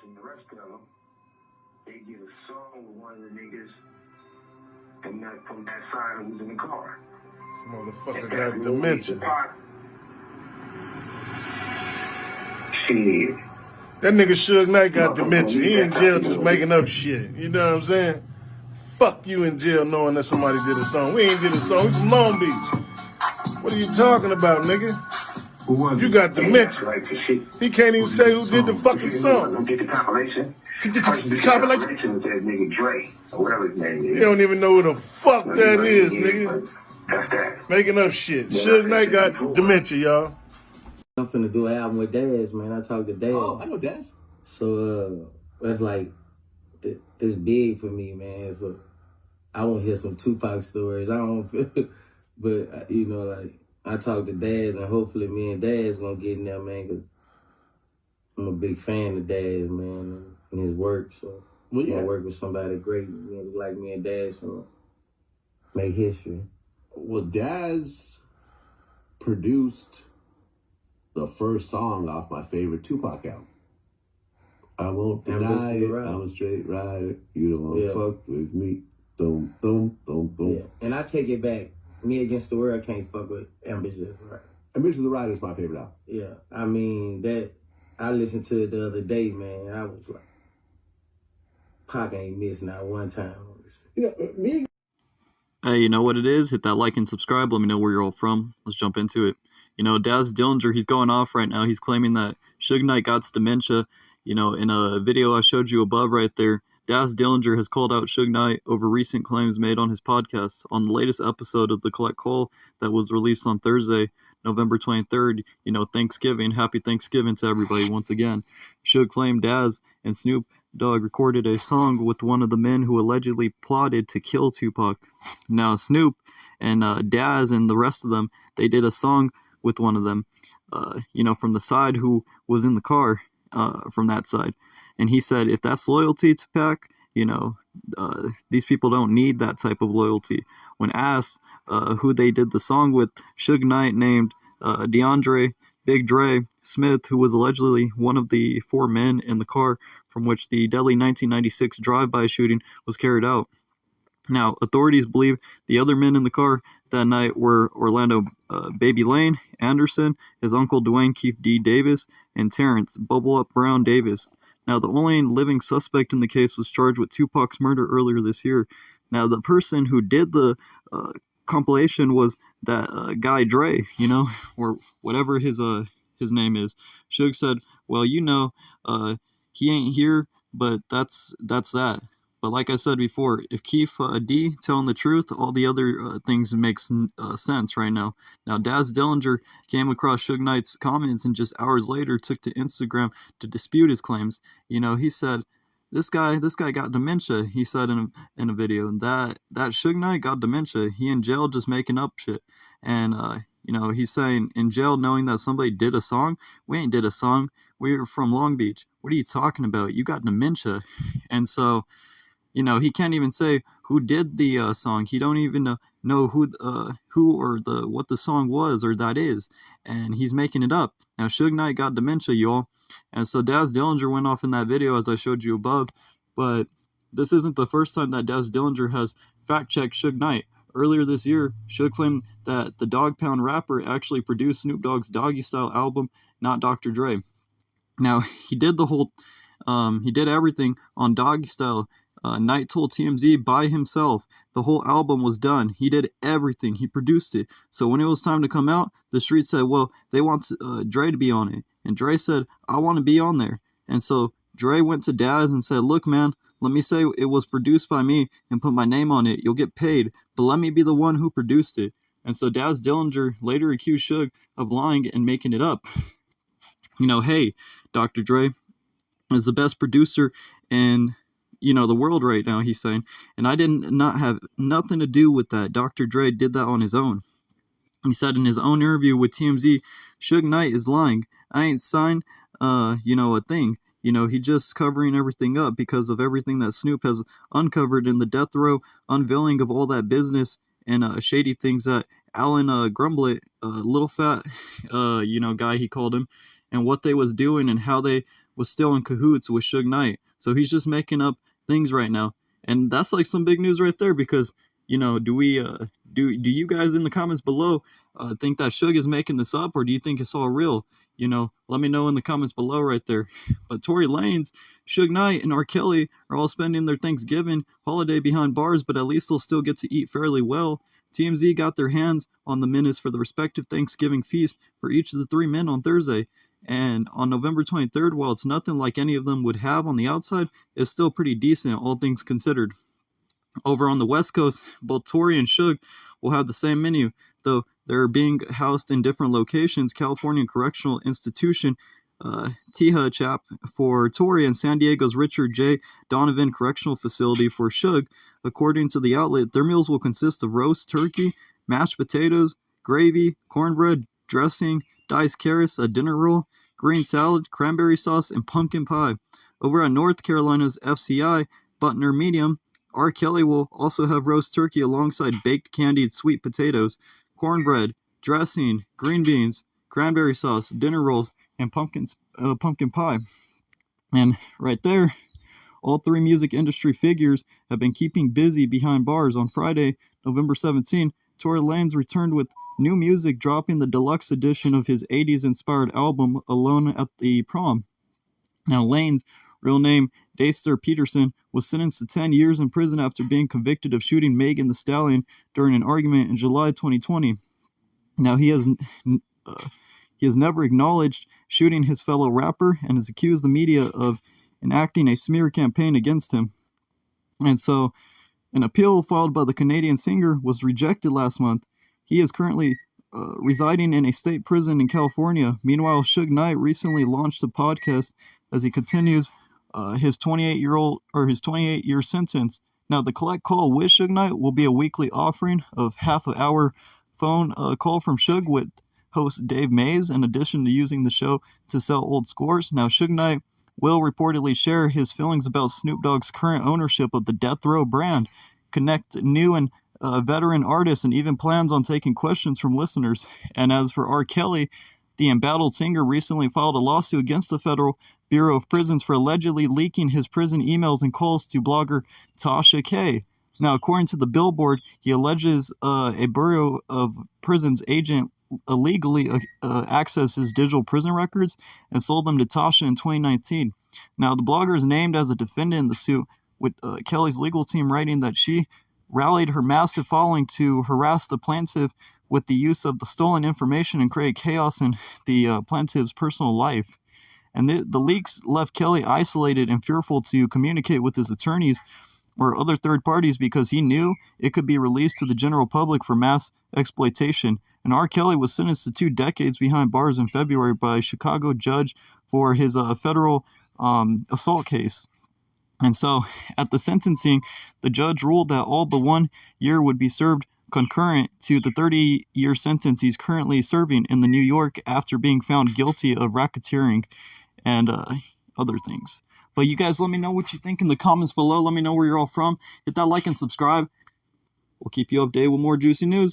and the rest of them, they did a song with one of the niggas from that side who was in the car. This motherfucker got dementia. Shit. That nigga Suge Knight got dementia. He in jail just making up shit. You know what I'm saying? Fuck you in jail knowing that somebody did a song. We ain't did a song. We from Long Beach. What are you talking about, nigga? Who was you it? got dementia. He can't even say who did the fucking song. Who did the compilation? The compilation was that nigga Dre, or whatever his name is. You don't even know who the fuck that is, nigga. That's that. Making up shit. Suge Knight got dementia, y'all. I'm finna do an album with Daz, man. I talked to Daz. Oh, I know Daz. So, that's like, this big for me, man. So, I want to hear some Tupac stories. I don't feel, but, you know, like, I talked to Daz, and hopefully me and Daz gonna get in there, man, because I'm a big fan of Daz, man, and his work. So, well, yeah. I work with somebody great, you know, like me and Daz, so make history. Well, Daz produced the first song off my favorite Tupac album. I won't deny it, I'm a straight rider, you don't want to fuck with me, thum, thum, thum, thum. Yeah, and I take it back. Me Against the World can't fuck with Ambitious Rider. Ambitious Rider is my favorite album. Yeah, I mean, that, I listened to it the other day, man. I was like, Pac ain't missing out one time. You know, me. Hey, you know what it is? Hit that like and subscribe. Let me know where you're all from. Let's jump into it. You know, Daz Dillinger, he's going off right now. He's claiming that Suge Knight got dementia. You know, in a video I showed you above right there, Daz Dillinger has called out Suge Knight over recent claims made on his podcast. On the latest episode of The Collect Call that was released on Thursday, November 23rd, you know, Thanksgiving, happy Thanksgiving to everybody once again. Suge claimed Daz and Snoop Dogg recorded a song with one of the men who allegedly plotted to kill Tupac. Now, Snoop and Daz and the rest of them, they did a song with one of them, you know, from the side who was in the car, from that side. And he said, if that's loyalty to Pac, you know, these people don't need that type of loyalty. When asked who they did the song with, Suge Knight named DeAndre Big Dre Smith, who was allegedly one of the 4 men in the car from which the deadly 1996 drive-by shooting was carried out. Now, authorities believe the other men in the car that night were Orlando Baby Lane Anderson, his uncle Dwayne Keefe D. Davis, and Terrence Bubble Up Brown Davis. Now, the only living suspect in the case was charged with Tupac's murder earlier this year. Now, the person who did the compilation was that guy Dre, you know, or whatever his name is. Suge said, well, you know, he ain't here, but that's that. But like I said before, if Keefe D telling the truth, all the other things makes sense right now. Now, Daz Dillinger came across Suge Knight's comments and just hours later took to Instagram to dispute his claims. You know, he said, this guy got dementia, he said in a video. That Suge Knight got dementia. He in jail just making up shit. And, you know, he's saying in jail knowing that somebody did a song. We ain't did a song. We're from Long Beach. What are you talking about? You got dementia. And so, you know, he can't even say who did the song. He don't even know who or what the song was or that is, and he's making it up. Now, Suge Knight got dementia, y'all, and so Daz Dillinger went off in that video as I showed you above. But this isn't the first time that Daz Dillinger has fact-checked Suge Knight. Earlier this year, Suge claimed that the Dog Pound rapper actually produced Snoop Dogg's Doggy Style album, not Dr. Dre. Now, he did he did everything on Doggy Style. Knight told TMZ by himself the whole album was done. He did everything. He produced it. So when it was time to come out, the street said, well, they want Dre to be on it. And Dre said, I want to be on there. And so Dre went to Daz and said, look, man, let me say it was produced by me and put my name on it. You'll get paid, but let me be the one who produced it. And so Daz Dillinger later accused Suge of lying and making it up. You know, hey, Dr. Dre is the best producer in, you know, the world right now, he's saying. And I did not have nothing to do with that. Dr. Dre did that on his own. He said in his own interview with TMZ, Suge Knight is lying. I ain't signed, you know, a thing. You know, he just covering everything up because of everything that Snoop has uncovered in the death row unveiling of all that business and shady things that Alan Grumblet, little fat, you know, guy he called him, and what they was doing and how they was still in cahoots with Suge Knight. So he's just making up things right now. And that's like some big news right there, because, you know, do you guys in the comments below think that Suge is making this up, or do you think it's all real? You know, let me know in the comments below right there. But Tory Lanez, Suge Knight, and R. Kelly are all spending their Thanksgiving holiday behind bars, but at least they'll still get to eat fairly well. TMZ got their hands on the minutes for the respective Thanksgiving feast for each of the three men on Thursday. And on November 23rd, while it's nothing like any of them would have on the outside, it's still pretty decent, all things considered. Over on the West Coast, both Tory and Suge will have the same menu, though they're being housed in different locations. California Correctional Institution, TIHA chap for Tory, and San Diego's Richard J. Donovan Correctional Facility for Suge. According to the outlet, their meals will consist of roast turkey, mashed potatoes, gravy, cornbread, dressing, diced carrots, a dinner roll, green salad, cranberry sauce, and pumpkin pie. Over at North Carolina's FCI, Butner Medium, R. Kelly will also have roast turkey alongside baked candied sweet potatoes, cornbread, dressing, green beans, cranberry sauce, dinner rolls, and pumpkin pie. And right there, all three music industry figures have been keeping busy behind bars. On Friday, November 17, Tory Lanez returned with new music, dropping the deluxe edition of his 80s-inspired album, Alone at the Prom. Now, Lanez, real name Daster Peterson, was sentenced to 10 years in prison after being convicted of shooting Megan Thee Stallion during an argument in July 2020. Now, he has never acknowledged shooting his fellow rapper and has accused the media of enacting a smear campaign against him. And so, an appeal filed by the Canadian singer was rejected last month. He is currently residing in a state prison in California. Meanwhile, Suge Knight recently launched a podcast as he continues his 28-year sentence. Now, the Collect Call with Suge Knight will be a weekly offering of half-an-hour phone call from Suge with host Dave Mays, in addition to using the show to sell old scores. Now, Suge Knight will reportedly share his feelings about Snoop Dogg's current ownership of the Death Row brand, connect new and veteran artists, and even plans on taking questions from listeners. And as for R. Kelly, the embattled singer recently filed a lawsuit against the Federal Bureau of Prisons for allegedly leaking his prison emails and calls to blogger Tasha K. Now, according to the Billboard, he alleges a Bureau of Prisons agent illegally accessed his digital prison records and sold them to Tasha in 2019. Now, the blogger is named as a defendant in the suit, with Kelly's legal team writing that she rallied her massive following to harass the plaintiff with the use of the stolen information and create chaos in the plaintiff's personal life. And the leaks left Kelly isolated and fearful to communicate with his attorneys or other third parties because he knew it could be released to the general public for mass exploitation. And R. Kelly was sentenced to 2 decades behind bars in February by a Chicago judge for his federal assault case. And so at the sentencing, the judge ruled that all but 1 year would be served concurrent to the 30-year sentence he's currently serving in New York after being found guilty of racketeering and other things. But you guys, let me know what you think in the comments below. Let me know where you're all from. Hit that like and subscribe. We'll keep you updated with more juicy news.